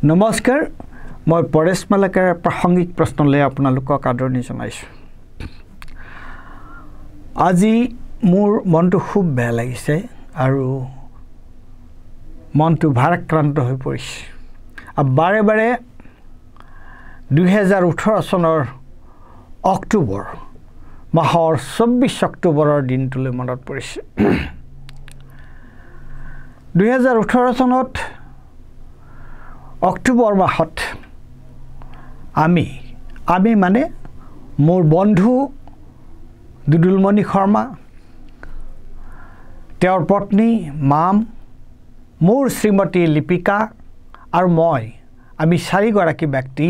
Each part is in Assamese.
নমস্কাৰ মই পৰেশ মালাকাৰ প্ৰাসংগিক প্ৰশ্নলৈ আপোনালোকক আদৰণি জনাইছোঁ আজি মোৰ মনটো খুব বেয়া লাগিছে আৰু মনটো ভাৰাক্ৰান্ত হৈ পৰিছে বাৰে বাৰে 2018 চনৰ অক্টোবৰ মাহৰ 24 অক্টোবৰৰ দিনটোলৈ মনত পৰিছে 2018 চনত অক্টোবৰ মাহত আমি মানে মোৰ বন্ধু দুদুলমণি শৰ্মা তেওঁৰ পত্নী মাম মোৰ শ্ৰীমতী লিপিকা আৰু মই আমি চাৰিগৰাকী ব্যক্তি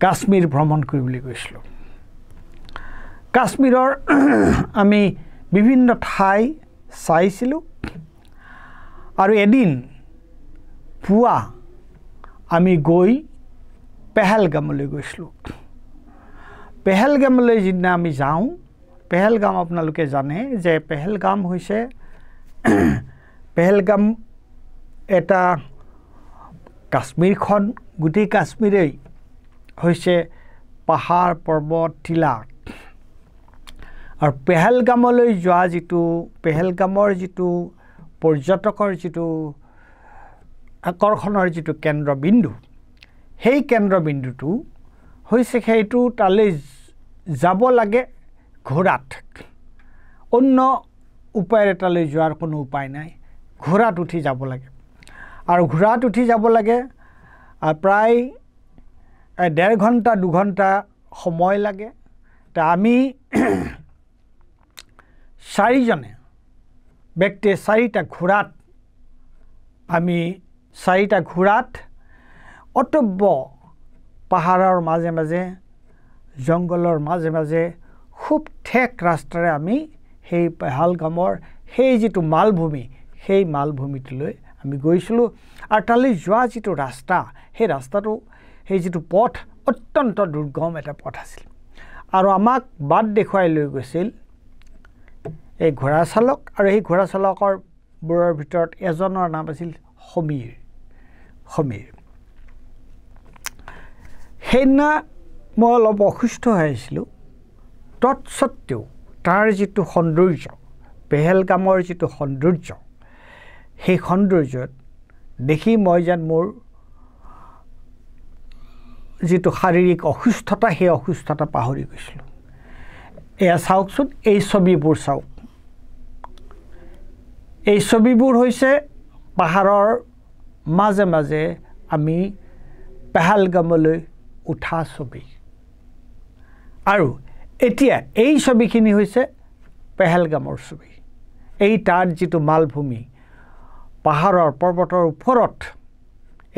কাশ্মীৰ ভ্ৰমণ কৰিবলৈ গৈছিলোঁ কাশ্মীৰৰ আমি বিভিন্ন ঠাই চাইছিলোঁ আৰু এদিন পুৱা আমি গৈ পেহেলগামলৈ গৈছিলোঁ পেহেলগামলৈ যিদিনা আমি যাওঁ পেহেলগাম আপোনালোকে জানে যে পেহেলগাম হৈছে পেহেলগাম এটা কাশ্মীৰখন গোটেই কাশ্মীৰেই হৈছে পাহাৰ পৰ্বত টিলা আৰু পেহেলগামলৈ যোৱা যিটো পেহেলগামৰ যিটো পৰ্যটকৰ যিটো আকৰ্ষণৰ যিটো কেন্দ্ৰবিন্দু সেই কেন্দ্ৰবিন্দুটো হৈছে সেইটো তালৈ যাব লাগে ঘোঁৰাত অন্য উপায়েৰে তালৈ যোৱাৰ কোনো উপায় নাই ঘোঁৰাত উঠি যাব লাগে আৰু ঘোঁৰাত উঠি যাব লাগে প্ৰায় 1.5 ঘণ্টা 2 ঘণ্টা সময় লাগে তা আমি চাৰিজনে ব্যক্তিয়ে চাৰিটা ঘোঁৰাত অটব্য পাহাৰৰ মাজে মাজে জংগলৰ মাজে মাজে খুব ঠেক ৰাস্তাৰে আমি সেই পেহেলগামৰ সেই যিটো মালভূমি সেই মালভূমিটোলৈ আমি গৈছিলোঁ আৰু তালৈ যোৱা যিটো ৰাস্তা সেই ৰাস্তাটো সেই যিটো পথ অত্যন্ত দুৰ্গম এটা পথ আছিল আৰু আমাক বাট দেখুৱাই লৈ গৈছিল এই ঘোঁৰা চালক আৰু এই ঘোঁৰা চালকৰ বোৰৰ ভিতৰত এজনৰ নাম আছিল সমীৰ সেইদিনা মই অলপ অসুস্থ হৈ আহিছিলোঁ তৎসত্ত্বেও তাৰ যিটো সৌন্দৰ্য পেহেলগামৰ যিটো সৌন্দৰ্য সেই সৌন্দৰ্যত দেখি মই যেন মোৰ যিটো শাৰীৰিক অসুস্থতা সেই অসুস্থতা পাহৰি গৈছিলোঁ এয়া চাওকচোন এই ছবিবোৰ চাওক এই ছবিবোৰ হৈছে পাহাৰৰ মাজে মাজে আমি পেহেলগামলৈ উঠা ছবি আৰু এতিয়া এই ছবিখিনি হৈছে পেহেলগামৰ ছবি এই তাৰ যিটো মালভূমি পাহাৰৰ পৰ্বতৰ ওপৰত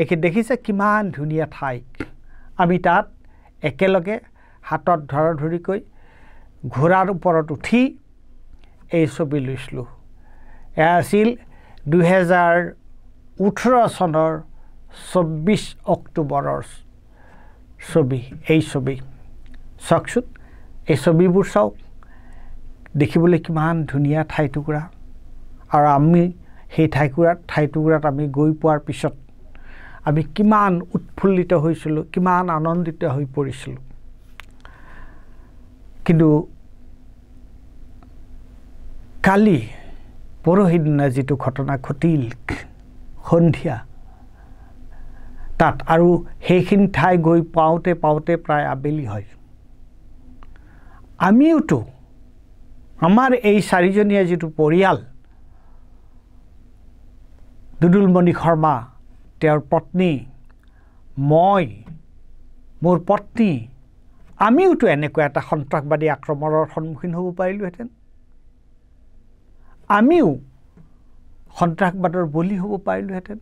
একে দেখিছে কিমান ধুনীয়া ঠাই আমি তাত একেলগে হাতত ধৰাধৰিকৈ ঘোঁৰাৰ ওপৰত উঠি এই ছবি লৈছিলোঁ এয়া আছিল 2018 চনৰ 24 অক্টোবৰৰ ছবি এই ছবি চাওকচোন এই ছবিবোৰ চাওক দেখিবলৈ কিমান ধুনীয়া ঠাইটুকুৰা আৰু আমি সেই ঠাইটুকুৰাত আমি গৈ পোৱাৰ পিছত আমি কিমান উৎফুল্লিত হৈছিলোঁ কিমান আনন্দিত হৈ পৰিছিলোঁ কিন্তু কালি পৰহি দিনা যিটো ঘটনা ঘটিল সন্ধিয়া তাত আৰু সেইখিনি ঠাই গৈ পাওঁতে প্ৰায় আবেলি হয় আমিওতো আমাৰ এই চাৰিজনীয়া যিটো পৰিয়াল দুদুলমণি শৰ্মা তেওঁৰ পত্নী মই মোৰ পত্নী আমিওতো এনেকুৱা এটা সন্ত্ৰাসবাদী আক্ৰমণৰ সন্মুখীন হ'ব পাৰিলোহেঁতেন আমিও সন্ত্ৰাসবাদৰ বলি হ'ব পাৰিলোহেঁতেন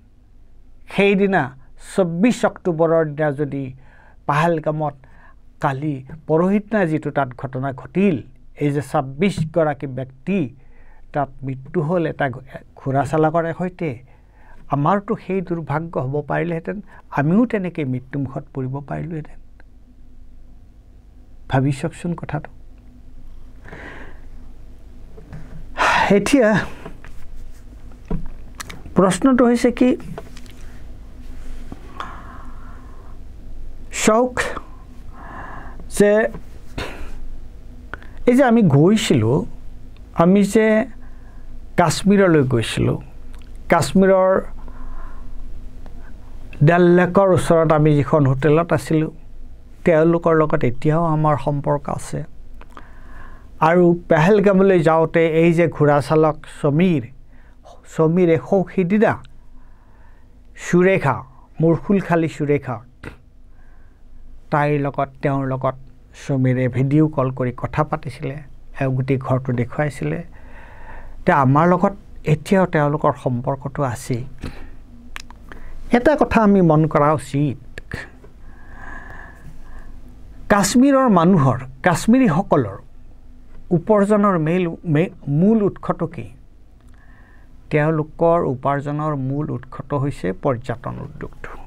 সেইদিনা 24 অক্টোবৰৰ দিনা যদি পেহেলগামত কালি পৰহিদিনা যিটো তাত ঘটনা ঘটিল এই যে 26 গৰাকী ব্যক্তি তাত মৃত্যু হ'ল এটা ঘোঁৰা চালকৰ সৈতে আমাৰতো সেই দুৰ্ভাগ্য হ'ব পাৰিলেহেঁতেন আমিও তেনেকৈ মৃত্যুমুখত পৰিব পাৰিলোহেঁতেন ভাবি চাওকচোন কথাটো এতিয়া প্ৰশ্নটো হৈছে কি চাওক যে এই যে আমি গৈছিলোঁ আমি যে কাশ্মীৰলৈ গৈছিলোঁ কাশ্মীৰৰ ডাল লেকৰ ওচৰত আমি যিখন হোটেলত আছিলোঁ তেওঁলোকৰ লগত এতিয়াও আমাৰ সম্পৰ্ক আছে আৰু পেহেলগামলৈ যাওঁতে এই যে ঘোঁৰা চালক সমীৰে সৌখিদিনা সুৰেখা মোৰ ফুলখালী সুৰেখা তাইৰ লগত তেওঁৰ লগত সমীৰে ভিডিঅ' কল কৰি কথা পাতিছিলে গোটেই ঘৰটো দেখুৱাইছিলে তে আমাৰ লগত এতিয়াও তেওঁলোকৰ সম্পৰ্কটো আছে এটা কথা আমি মন কৰা উচিত কাশ্মীৰৰ মানুহৰ কাশ্মীৰীসকলৰ উপাৰ্জনৰ মূল উৎসটো কি তেওঁলোকৰ উপাৰ্জনৰ মূল উৎসটো হৈছে পৰ্যটন উদ্যোগটো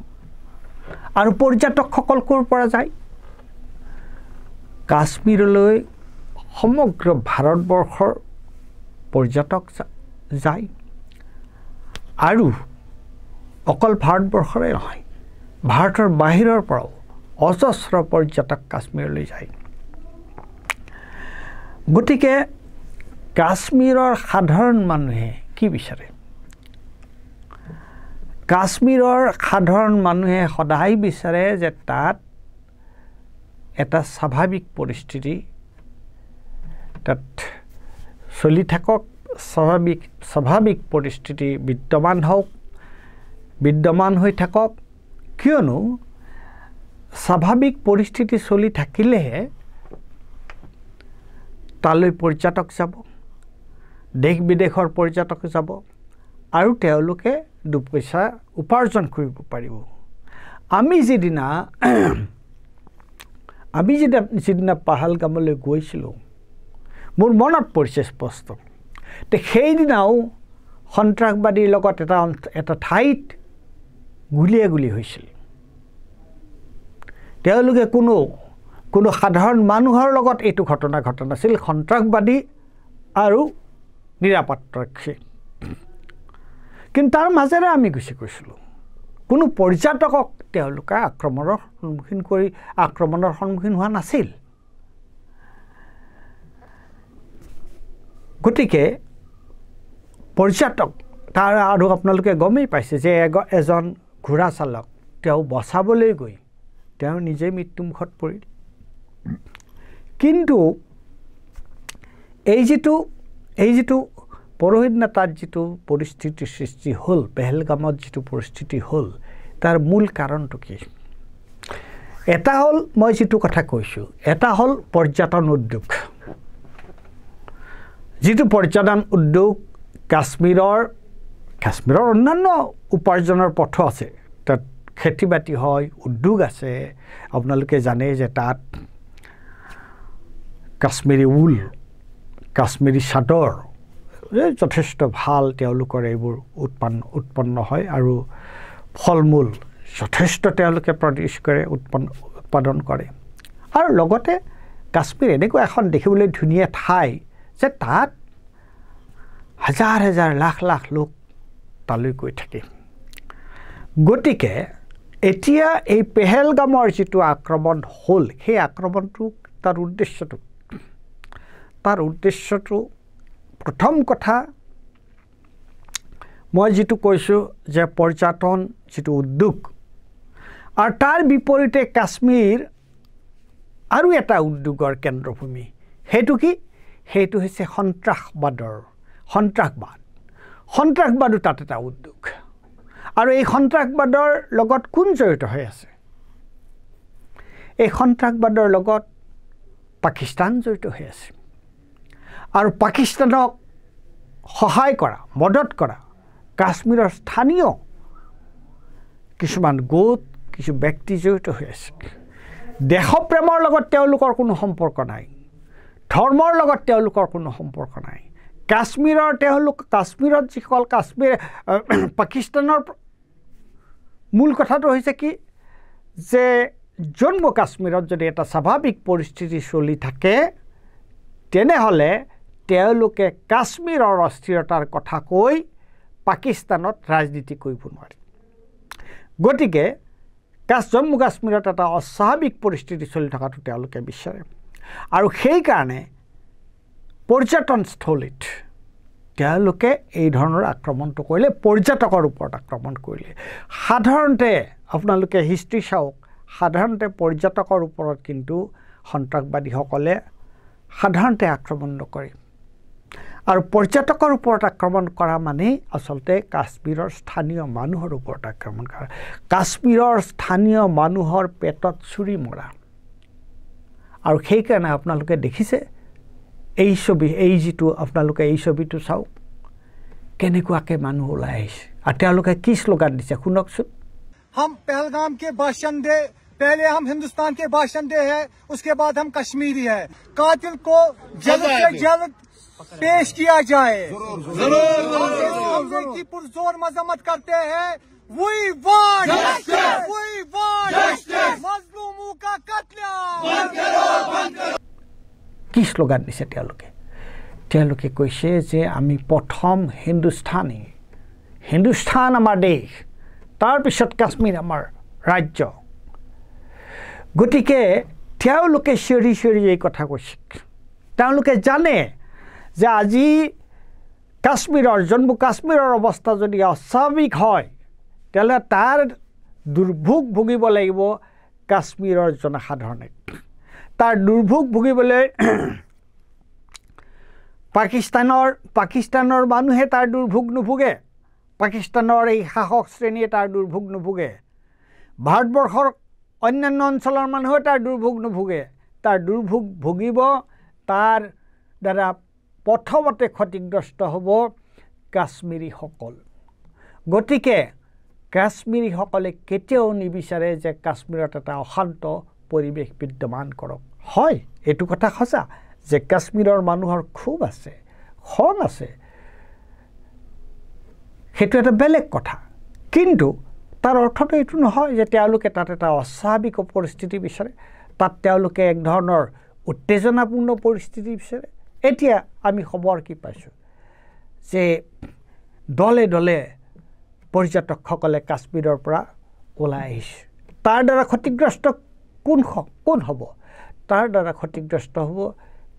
আৰু পৰ্যটকসকল ক'ৰ পৰা যায় কাশ্মীৰলৈ সমগ্ৰ ভাৰতবৰ্ষৰ পৰ্যটক যায় আৰু অকল ভাৰতবৰ্ষৰে নহয় ভাৰতৰ বাহিৰৰ পৰাও অজস্ৰ পৰ্যটক কাশ্মীৰলৈ যায় গতিকে কাশ্মীৰৰ সাধাৰণ মানুহে কি বিচাৰে কাশ্মীৰৰ সাধাৰণ মানুহে সদায় বিচাৰে যে তাত এটা স্বাভাৱিক পৰিস্থিতি তাত চলি থাকক স্বাভাৱিক পৰিস্থিতি বিদ্যমান হৈ থাকক কিয়নো স্বাভাৱিক পৰিস্থিতি চলি থাকিলেহে তালৈ পৰ্যটক যাব দেশ বিদেশৰ পৰ্যটক যাব আৰু তেওঁলোকে দুপইচা উপাৰ্জন কৰিব পাৰিব আমি যিদিনা পাহালগামলৈ গৈছিলোঁ মোৰ মনত পৰিছে স্পষ্ট তে সেইদিনাও সন্ত্ৰাসবাদীৰ লগত এটা ঠাইত গুলিয়াগুলি হৈছিল তেওঁলোকে কোনো সাধাৰণ মানুহৰ লগত এইটো ঘটনা ঘটা নাছিল সন্ত্ৰাসবাদী আৰু নিৰাপত্তাৰক্ষী কিন্তু তাৰ মাজেৰে আমি গুচি গৈছিলোঁ কোনো পৰ্যটকক তেওঁলোকে আক্ৰমণৰ সন্মুখীন হোৱা নাছিল গতিকে পৰ্যটক তাৰ আৰু আপোনালোকে গমেই পাইছে যে এজন ঘোঁৰা চালক তেওঁ বচাবলৈ গৈ তেওঁ নিজে মৃত্যুমুখত পৰিল কিন্তু এই যিটো পৰহিদিনা তাত যিটো পৰিস্থিতিৰ সৃষ্টি হ'ল পেহেলগামত যিটো পৰিস্থিতি হ'ল তাৰ মূল কাৰণটো কি এটা হ'ল মই যিটো কথা কৈছোঁ এটা হ'ল পৰ্যটন উদ্যোগ যিটো পৰ্যটন উদ্যোগ কাশ্মীৰৰ অন্যান্য উপাৰ্জনৰ পথ আছে তাত খেতি বাতি হয় উদ্যোগ আছে আপোনালোকে জানে যে তাত কাশ্মীৰী ঊল কাশ্মীৰী চাদৰ যথেষ্ট ভাল তেওঁলোকৰ এইবোৰ উৎপন্ন হয় আৰু ফল মূল যথেষ্ট তেওঁলোকে প্ৰডিউচ কৰে উৎপাদন কৰে আৰু লগতে কাশ্মীৰ এনেকুৱা এখন দেখিবলৈ ধুনীয়া ঠাই যে তাত হাজাৰ হাজাৰ লাখ লাখ লোক তালৈ গৈ থাকে গতিকে এতিয়া এই পেহেলগামৰ যিটো আক্ৰমণ হ'ল সেই আক্ৰমণটো তাৰ উদ্দেশ্যটো প্ৰথম কথা মই যিটো কৈছোঁ যে পৰ্যটন যিটো উদ্যোগ আৰু তাৰ বিপৰীতে কাশ্মীৰ আৰু এটা উদ্যোগৰ কেন্দ্ৰভূমি সেইটো কি সেইটো হৈছে সন্ত্ৰাসবাদো তাত এটা উদ্যোগ আৰু এই সন্ত্ৰাসবাদৰ লগত কোন জড়িত হৈ আছে এই সন্ত্ৰাসবাদৰ লগত পাকিস্তান জড়িত হৈ আছে আৰু পাকিস্তানক সহায় কৰা মদত কৰা কাশ্মীৰৰ স্থানীয় কিছুমান গোট কিছু ব্যক্তি জড়িত হৈ আছে দেশপ্ৰেমৰ লগত তেওঁলোকৰ কোনো সম্পৰ্ক নাই ধৰ্মৰ লগত তেওঁলোকৰ কোনো সম্পৰ্ক নাই কাশ্মীৰত যিসকল পাকিস্তানৰ মূল কথাটো হৈছে কি যে জম্মু কাশ্মীৰত যদি এটা স্বাভাৱিক পৰিস্থিতি চলি থাকে তেনেহ'লে তেওঁলোকে কাশ্মীৰৰ অস্থিৰতাৰ কথা কৈ পাকিস্তানত ৰাজনীতি কৰিব নোৱাৰে গতিকে জম্মু কাশ্মীৰত এটা অস্বাভাৱিক পৰিস্থিতি চলি থকাটো তেওঁলোকে বিচাৰে আৰু সেইকাৰণে পৰ্যটনস্থলীত তেওঁলোকে এই ধৰণৰ আক্ৰমণটো কৰিলে পৰ্যটকৰ ওপৰত আক্ৰমণ কৰিলে সাধাৰণতে আপোনালোকে হিষ্ট্ৰী চাওক সাধাৰণতে পৰ্যটকৰ ওপৰত কিন্তু সন্ত্ৰাসবাদীসকলে সাধাৰণতে আক্ৰমণ নকৰে আৰু পৰ্যটকৰ ওপৰত আক্ৰমণ কৰা মানে আচলতে কাশ্মীৰৰ স্থানীয় মানুহৰ ওপৰত আক্ৰমণ কৰা কাশ্মীৰৰ স্থানীয় মানুহৰ পেটত চুৰি মৰা আৰু সেইকাৰণে আপোনালোকে দেখিছে এই যিটো আপোনালোকে এই ছবিটো চাওক কেনেকুৱাকে মানুহ ওলাই আহিছে আৰু তেওঁলোকে কি শ্লোগান দিছে শুনকচোন हम पहलगाम के बाशिंदे पहले हम हिंदुस्तान के बाशिंदे हैं उसके बाद हम कश्मीरी हैं कातिल को जल्द से जल्द पेश किया जाए जरूर की पुरजोर मजम्मत करते हैं We want मजलूमों का कत्ल কি শ্লোগান দিছে তেওঁলোকে কৈছে যে আমি প্ৰথম হিন্দুস্তান আমাৰ দেশ তাৰ পিছত কাশ্মীৰ আমাৰ ৰাজ্য গতিকে তেওঁলোকে চিঞৰি এই কথা কৈছে তেওঁলোকে জানে যে আজি জম্মু কাশ্মীৰৰ অৱস্থা যদি অস্বাভাৱিক হয় তেলে তাৰ দুৰ্ভোগ ভুগিব লাগিব কাশ্মীৰৰ জনসাধাৰণে তাৰ দুৰ্ভোগ ভুগিবলৈ পাকিস্তানৰ মানুহে তাৰ দুৰ্ভোগ নুভুগে পাকিস্তানৰ এই শাসক শ্ৰেণীয়ে তাৰ দুৰ্ভোগ নুভুগে ভাৰতবৰ্ষৰ অন্যান্য অঞ্চলৰ মানুহে তাৰ দুৰ্ভোগ নুভুগে তাৰ দুৰ্ভোগ ভুগিব তাৰ দ্বাৰা প্ৰথমতে ক্ষতিগ্ৰস্ত হ'ব কাশ্মীৰীসকল গতিকে কাশ্মীৰীসকলে কেতিয়াও নিবিচাৰে যে কাশ্মীৰত এটা অশান্ত পৰিৱেশ বিদ্যমান কৰক হয় এইটো কথা সঁচা যে কাশ্মীৰৰ মানুহৰ খুব আছে খং আছে সেইটো এটা বেলেগ কথা কিন্তু তাৰ অৰ্থটো এইটো নহয় যে তেওঁলোকে তাত এটা অস্বাভাৱিক পৰিস্থিতি বিচাৰে তাত তেওঁলোকে এক ধৰণৰ উত্তেজনাপূৰ্ণ পৰিস্থিতি বিচাৰে এতিয়া আমি খবৰ কি পাইছোঁ যে দলে দলে পৰ্যটকসকলে কাশ্মীৰৰ পৰা ওলাই আহিছে তাৰ দ্বাৰা ক্ষতিগ্ৰস্ত কোন হ'ব তাৰ দ্বাৰা ক্ষতিগ্ৰস্ত হ'ব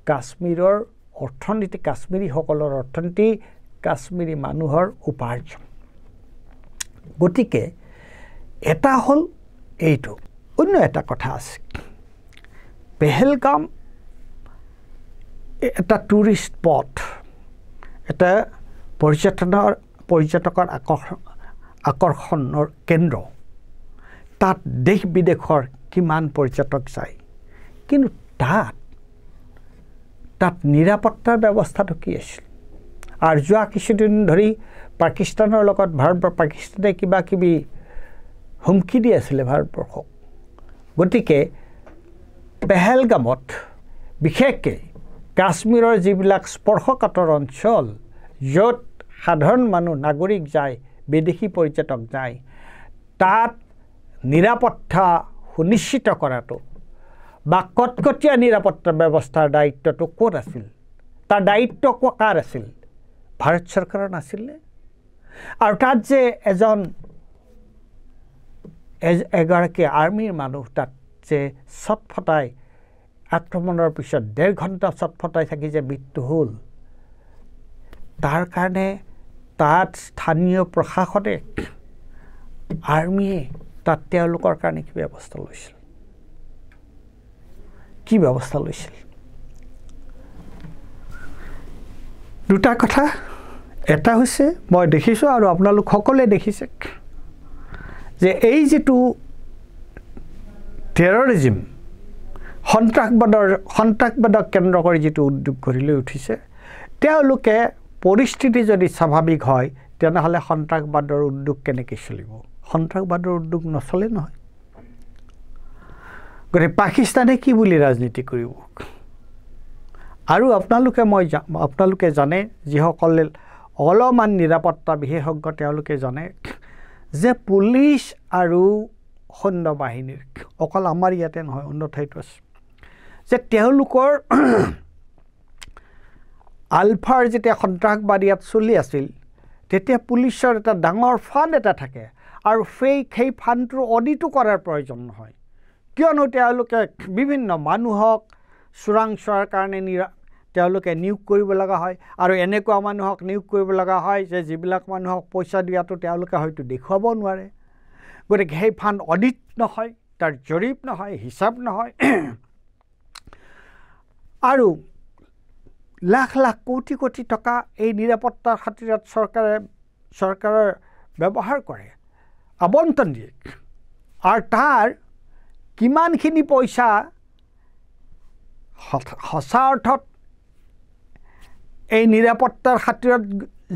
কাশ্মীৰৰ অৰ্থনীতি কাশ্মীৰীসকলৰ অৰ্থনীতি কাশ্মীৰী মানুহৰ উপাৰ্জন গতিকে এটা হ'ল এইটো অন্য এটা কথা আছে পেহেলগাম এটা টুৰিষ্ট স্পট এটা পৰ্যটকৰ আকৰ্ষণৰ কেন্দ্ৰ তাত দেশ বিদেশৰ কিমান পৰ্যটক যায় কিন্তু তাত নিৰাপত্তাৰ ব্যৱস্থাটো কি আছিল আৰু যোৱা কিছুদিন ধৰি পাকিস্তানৰ লগত পাকিস্তানে কিবা কিবি হুমকি দি আছিলে ভাৰতবৰ্ষক গতিকে পেহেলগামত বিশেষকৈ কাশ্মীৰৰ যিবিলাক স্পৰ্শকাতৰ অঞ্চল য'ত সাধাৰণ মানুহ নাগৰিক যায় বিদেশী পৰ্যটক যায় তাত নিৰাপত্তা সুনিশ্চিত কৰাটো বা কটকটীয়া নিৰাপত্তা ব্যৱস্থাৰ দায়িত্বটো ক'ত আছিল তাৰ দায়িত্ব কাৰ আছিল ভাৰত চৰকাৰৰ নাছিলে আৰু তাত যে এগৰাকী আৰ্মিৰ মানুহ তাত যে ছটফটাই আক্ৰমণৰ পিছত 1.5 ঘণ্টা ছটফটাই থাকি যে মৃত্যু হ'ল তাৰ কাৰণে তাত স্থানীয় প্ৰশাসনে আৰ্মিয়ে তাত তেওঁলোকৰ কাৰণে কি ব্যৱস্থা লৈছিল দুটা কথা এটা হৈছে মই দেখিছোঁ আৰু আপোনালোক সকলোৱে দেখিছে যে এই যিটো টেৰৰিজিম সন্ত্ৰাসবাদক কেন্দ্ৰ কৰি যিটো উদ্যোগ গঢ়ি লৈ উঠিছে তেওঁলোকে পৰিস্থিতি যদি স্বাভাৱিক হয় তেনেহ'লে সন্ত্ৰাসবাদৰ উদ্যোগ কেনেকৈ চলিব সন্ত্ৰাসবাদৰ উদ্যোগ নচলে নহয় গতিকে পাকিস্তানে কি বুলি ৰাজনীতি কৰিব আৰু আপোনালোকে জানে যিসকলে অলপমান নিৰাপত্তা বিশেষজ্ঞ তেওঁলোকে জানে যে পুলিচ আৰু সৈন্য বাহিনীৰ অকল আমাৰ ইয়াতে নহয় অন্য ঠাইতো আছে যে তেওঁলোকৰ আলফাৰ যেতিয়া সন্ত্ৰাসবাদ ইয়াত চলি আছিল তেতিয়া পুলিচৰ এটা ডাঙৰ ফাণ্ড এটা থাকে আৰু সেই ফাণ্ডটোৰ অডিটো কৰাৰ প্ৰয়োজন নহয় কিয়নো তেওঁলোকে বিভিন্ন মানুহক চোৰাংচোৱাৰ কাৰণে তেওঁলোকে নিয়োগ কৰিব লগা হয় আৰু এনেকুৱা মানুহক নিয়োগ কৰিব লগা হয় যে যিবিলাক মানুহক পইচা দিয়াটো তেওঁলোকে হয়তো দেখুৱাব নোৱাৰে গতিকে সেই ফাণ্ড অডিট নহয় তাৰ জৰীপ নহয় হিচাপ নহয় আৰু লাখ লাখ কোটি কোটি টকা এই নিৰাপত্তাৰ খাতিৰত চৰকাৰৰ ব্যৱহাৰ কৰে আবণ্টন দিয়ে আৰু তাৰ কিমানখিনি পইচা সঁচা অৰ্থত এই নিৰাপত্তাৰ খাতিৰত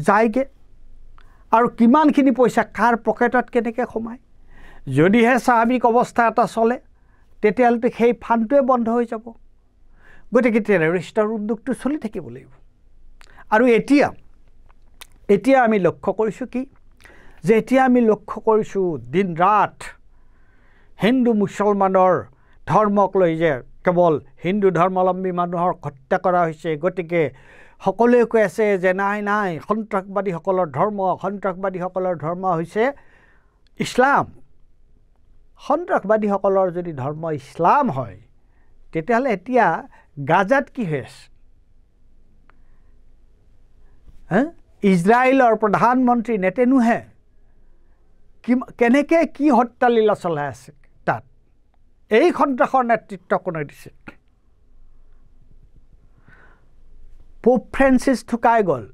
যায়গে আৰু কিমানখিনি পইচা কাৰ পকেটত কেনেকৈ সোমায় যদিহে স্বাভাৱিক অৱস্থা এটা চলে তেতিয়াহ'লে সেই ফাণ্ডটোৱে বন্ধ হৈ যাব গতিকে টেৰৰিষ্টৰ উদ্যোগটো চলি থাকিব লাগিব আৰু এতিয়া আমি লক্ষ্য কৰিছোঁ কি যে এতিয়া আমি লক্ষ্য কৰিছোঁ দিন ৰাত হিন্দু মুছলমানৰ ধৰ্মক লৈ যে কেৱল হিন্দু ধৰ্মাৱলম্বী মানুহৰ হত্যা কৰা হৈছে গতিকে সকলোৱে কৈ আছে যে নাই সন্ত্ৰাসবাদীসকলৰ ধৰ্ম হৈছে ইছলাম সন্ত্ৰাসবাদীসকলৰ যদি ধৰ্ম ইছলাম হয় তেতিয়াহ'লে এতিয়া গাজাত কি হৈ আছে ইজৰাইলৰ প্ৰধানমন্ত্ৰী নেতান্যাহুৱে কেনেকৈ কি হত্যালীলা চলাই আছে তাত এই সন্ত্ৰাসৰ নেতৃত্ব কোনে দিছে পোপ ফ্ৰেন্সিছ ঢুকাই গ'ল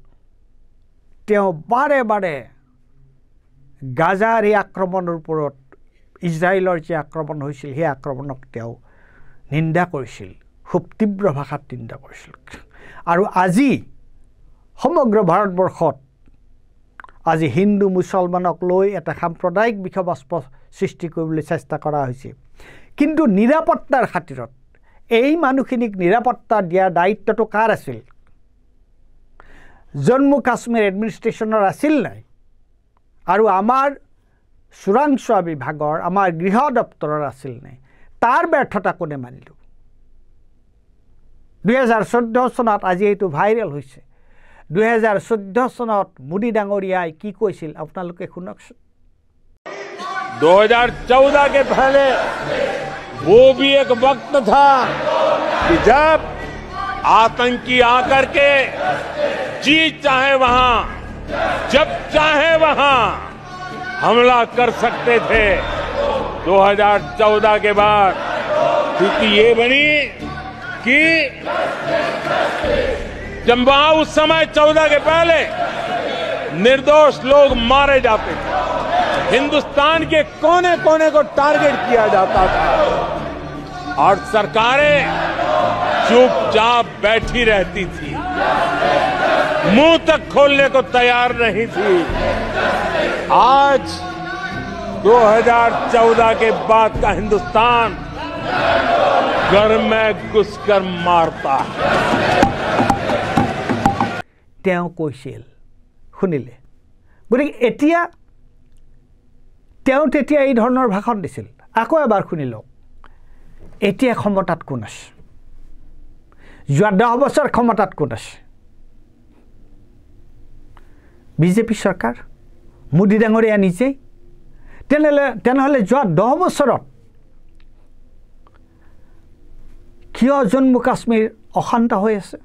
তেওঁ বাৰে বাৰে গাজাৰ এই আক্ৰমণৰ ওপৰত ইজৰাইলৰ যে আক্ৰমণ হৈছিল সেই আক্ৰমণক তেওঁ নিন্দা কৰিছিল খুব তীব্ৰ ভাষাত নিন্দা কৰিছিল আৰু আজি সমগ্ৰ ভাৰতবৰ্ষত আজি হিন্দু মুছলমানক লৈ এটা সাম্প্ৰদায়িক বিষবাস্প সৃষ্টি কৰিবলৈ চেষ্টা কৰা হৈছে কিন্তু নিৰাপত্তাৰ খাতিৰত এই মানুহখিনিক নিৰাপত্তা দিয়াৰ দায়িত্বটো কাৰ আছিল জম্মু কাশ্মীৰ এডমিনিষ্ট্ৰেশ্যনৰ আছিল নাই আৰু আমাৰ চোৰাংচোৱা বিভাগৰ আমাৰ গৃহ দপ্তৰৰ আছিল নাই তাৰ ব্যৰ্থতা কোনে মানিলোঁ 2014 চনত আজি এইটো ভাইৰেল হৈছে 2014 চনত মোদী ডাঙৰীয়াই কি কৈছিল আপোনালোকে শুনকচোন 2014 के पहले वो भी एक वक्त था कि जब आतंकी आकर के जी चाहे वहां जब चाहे वहां हमला कर सकते थे 2014 के बाद स्थिति ये बनी कि जब वहां उस समय 14 के पहले निर्दोष लोग मारे जाते थे हिंदुस्तान के कोने कोने को टारगेट किया जाता था और सरकारें चुपचाप बैठी रहती थी मुंह तक खोलने को तैयार नहीं थी आज 2014 के बाद का हिंदुस्तान घर में घुसकर मारता है তেওঁ কৈছিল শুনিলে গতিকে এতিয়া তেওঁ তেতিয়া এই ধৰণৰ ভাষণ দিছিল আকৌ এবাৰ শুনি লওক এতিয়া ক্ষমতাত কোন আছে যোৱা 10 বছৰ ক্ষমতাত কোন আছে বিজেপি চৰকাৰ মোদী ডাঙৰীয়া নিজেই তেনেহ'লে যোৱা 10 বছৰত কিয় জম্মু কাশ্মীৰ অশান্ত হৈ আছে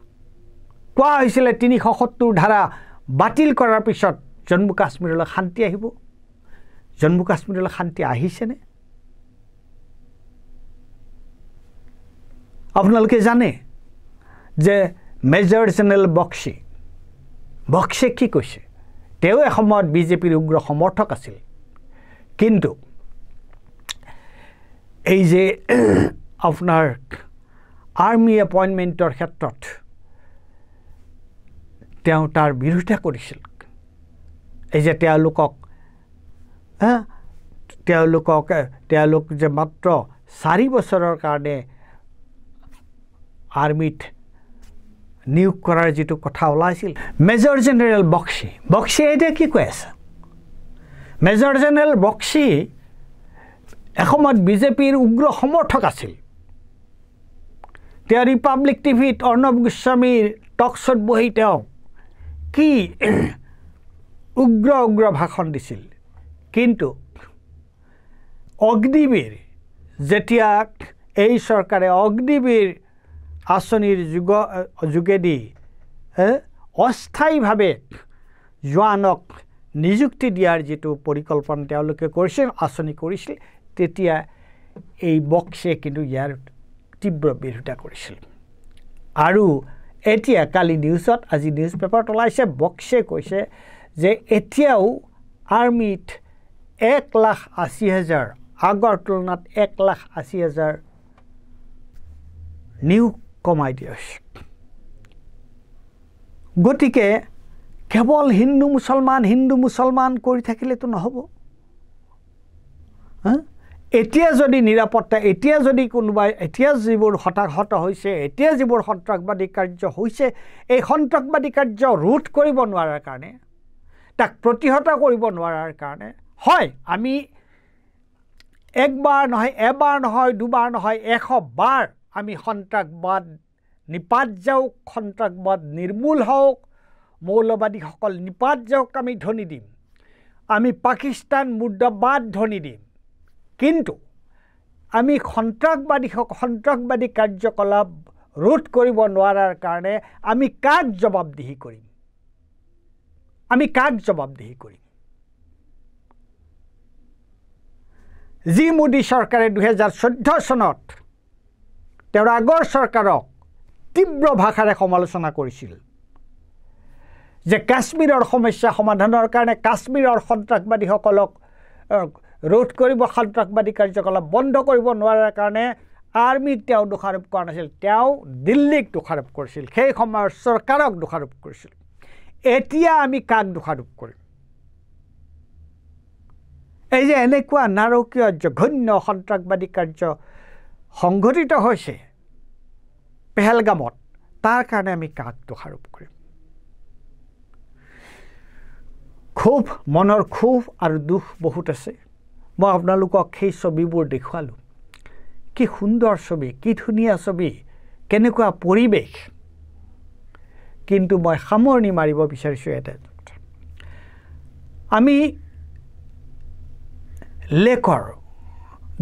কোৱা হৈছিল 370 ধাৰা বাতিল কৰাৰ পিছত জম্মু কাশ্মীৰলৈ শান্তি আহিব জম্মু কাশ্মীৰলৈ শান্তি আহিছেনে আপোনালোকে জানে যে মেজৰ জেনেৰেল বক্সি কি কৈছে তেওঁ এসময়ত বিজেপিৰ উগ্ৰ সমৰ্থক আছিল কিন্তু এই যে আপোনাৰ আৰ্মি এপইণ্টমেণ্টৰ ক্ষেত্ৰত তেওঁ তাৰ বিৰোধিতা কৰিছিল এই যে তেওঁলোক যে মাত্ৰ 4 বছৰৰ কাৰণে আৰ্মিত নিয়োগ কৰাৰ যেটো কথা ওলাইছিল মেজৰ জেনেৰেল বক্সি এতিয়া কি কৈ আছে মেজৰ জেনেৰেল বক্সি এসময়ত বিজেপিৰ উগ্ৰ সমৰ্থক আছিল তেওঁ ৰিপাব্লিক টিভিত অৰ্ণৱ গোস্বামীৰ টকশ্বত বহি তেওঁ কি উগ্ৰ ভাষণ দিছিল কিন্তু অগ্নিবীৰ যেতিয়া এই চৰকাৰে অগ্নিবীৰ আঁচনিৰ যোগেদি অস্থায়ীভাৱে জোৱানক নিযুক্তি দিয়াৰ যিটো পৰিকল্পনা তেওঁলোকে কৰিছিল আঁচনি কৰিছিল তেতিয়া এই বক্সে কিন্তু ইয়াৰ তীব্ৰ বিৰোধিতা কৰিছিল আৰু এতিয়া কালি নিউজত আজি নিউজ পেপাৰত ওলাইছে বক্সে কৈছে যে এতিয়াও আৰ্মিত 1,80,000 আগৰ তুলনাত 1,80,000 নিয়োগ কমাই দিয়া হৈছে গতিকে কেৱল হিন্দু মুছলমান কৰি থাকিলেতো নহ'ব এতিয়া যদি নিৰাপত্তা এতিয়া যদি কোনোবাই এতিয়া যিবোৰ হতাহত হৈছে এতিয়া যিবোৰ সন্ত্ৰাসবাদী কাৰ্য হৈছে এই সন্ত্ৰাসবাদী কাৰ্য ৰোধ কৰিব নোৱাৰাৰ কাৰণে তাক প্ৰতিহত কৰিব নোৱাৰাৰ কাৰণে হয় আমি একবাৰ নহয় এবাৰ নহয় দুবাৰ নহয় 100 বাৰ আমি সন্ত্ৰাসবাদ নিপাত যাওক সন্ত্ৰাসবাদ নিৰ্মূল হওক মৌলবাদীসকল নিপাত যাওক আমি ধ্বনি দিম আমি পাকিস্তান মুৰ্দাবাদ ধ্বনি দিম কিন্তু আমি সন্ত্ৰাসবাদী কাৰ্যকলাপ ৰোধ কৰিব নোৱাৰাৰ কাৰণে আমি কাক জবাবদিহি কৰিম যি মোদী চৰকাৰে 2014 চনত তেওঁৰ আগৰ চৰকাৰক তীব্ৰ ভাষাৰে সমালোচনা কৰিছিল যে কাশ্মীৰৰ সমস্যা সমাধানৰ কাৰণে কাশ্মীৰৰ সন্ত্ৰাসবাদীসকলক ৰোধ কৰিব সন্ত্ৰাসবাদী কাৰ্যকলাপ বন্ধ কৰিব নোৱাৰাৰ কাৰণে আৰ্মিক তেওঁ দোষাৰোপ কৰা নাছিল তেওঁ দিল্লীক দোষাৰোপ কৰিছিল সেই সময়ৰ চৰকাৰক দোষাৰোপ কৰিছিল এতিয়া আমি কাক দোষাৰোপ কৰিম এই যে এনেকুৱা নাৰকীয় জঘন্য সন্ত্ৰাসবাদী কাৰ্য সংঘটিত হৈছে পেহেলগামত তাৰ কাৰণে আমি কাক দোষাৰোপ কৰিম খুব মনৰ ক্ষোভ আৰু দুখ বহুত আছে মই আপোনালোকক সেই ছবিবোৰ দেখুৱালোঁ কি সুন্দৰ ছবি কি ধুনীয়া ছবি কেনেকুৱা পৰিৱেশ কিন্তু মই সামৰণি মাৰিব বিচাৰিছোঁ এটা আমি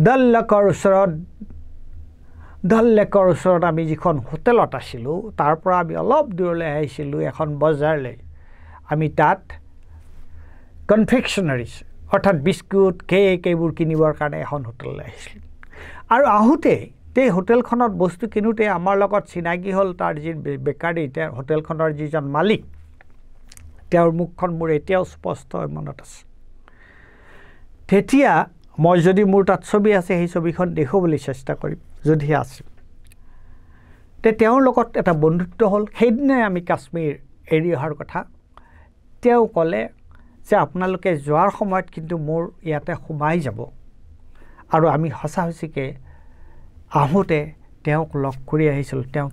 দল লেকৰ ওচৰত আমি যিখন হোটেলত আছিলোঁ তাৰ পৰা আমি অলপ দূৰলৈ আহিছিলোঁ এখন বজাৰলৈ আমি তাত কনফেকশ্যনাৰিজ অৰ্থাৎ বিস্কুট কেক এইবোৰ কিনিবৰ কাৰণে এখন হোটেললৈ আহিছিলোঁ আৰু আহোঁতে এই হোটেলখনত বস্তু কিনোতে আমাৰ লগত চিনাকি হ'ল তাৰ যি বেকাৰী তেওঁৰ হোটেলখনৰ যিজন মালিক তেওঁৰ মুখখন মোৰ এতিয়াও স্পষ্ট মনত আছে তেতিয়া মই যদি মোৰ তাত ছবি আছে সেই ছবিখন দেখুৱাবলৈ চেষ্টা কৰিম যদি আছে তেওঁৰ লগত এটা বন্ধুত্ব হ'ল সেইদিনাই আমি কাশ্মীৰ এৰি অহাৰ কথা তেওঁ ক'লে যে আপোনালোকে যোৱাৰ সময়ত কিন্তু মোৰ ইয়াতে সোমাই যাব আৰু আমি সঁচা সঁচিকৈ আহোঁতে তেওঁক লগ কৰি আহিছিলোঁ তেওঁ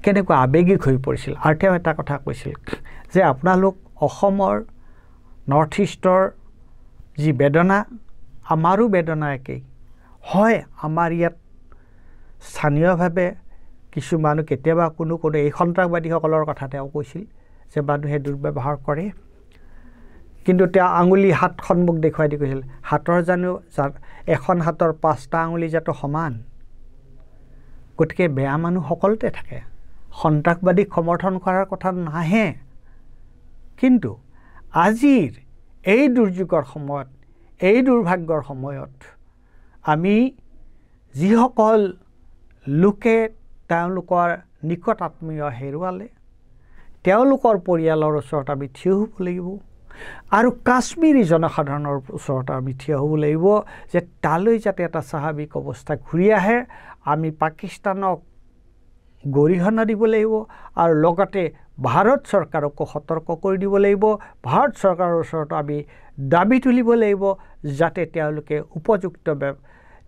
কেনেকুৱা আৱেগিক হৈ পৰিছিল আৰু তেওঁ এটা কথা কৈছিল যে আপোনালোক অসমৰ নৰ্থ ইষ্টৰ যি বেদনা আমাৰো বেদনা একেই হয় আমাৰ ইয়াত স্থানীয়ভাৱে কিছু মানুহ কেতিয়াবা কোনো এই সন্ত্ৰাসবাদীসকলৰ কথা তেওঁ কৈছিল যে মানুহে দুৰ্ব্যৱহাৰ কৰে কিন্তু তেওঁ আঙুলি হাত সন্মুখ দেখুৱাই দি কৈছিল হাতৰ জানো এখন হাতৰ 5টা আঙুলি যাতে সমান গতিকে বেয়া মানুহ সকলোতে থাকে সন্ত্ৰাসবাদীক সমৰ্থন কৰাৰ কথা নাহে কিন্তু আজিৰ এই দুৰ্যোগৰ সময়ত এই দুৰ্ভাগ্যৰ সময়ত আমি যিসকল লোকে তেওঁলোকৰ নিকট আত্মীয় হেৰুৱালে তেওঁলোকৰ পৰিয়ালৰ ওচৰত আমি থিয় হ'ব লাগিব আৰু কাশ্মীৰী জনসাধাৰণৰ ওচৰত আমি থিয় হ'ব লাগিব যে তালৈ যাতে এটা স্বাভাৱিক অৱস্থা ঘূৰি আহে আমি পাকিস্তানক গৰিহণা দিব লাগিব আৰু লগতে ভাৰত চৰকাৰকো সতৰ্ক কৰি দিব লাগিব ভাৰত চৰকাৰৰ ওচৰত আমি দাবী তুলিব লাগিব যাতে তেওঁলোকে উপযুক্ত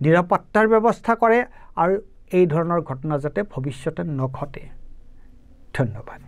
নিৰাপত্তাৰ ব্যৱস্থা কৰে আৰু এই ধৰণৰ ঘটনা যাতে ভৱিষ্যতে নঘটে ধন্যবাদ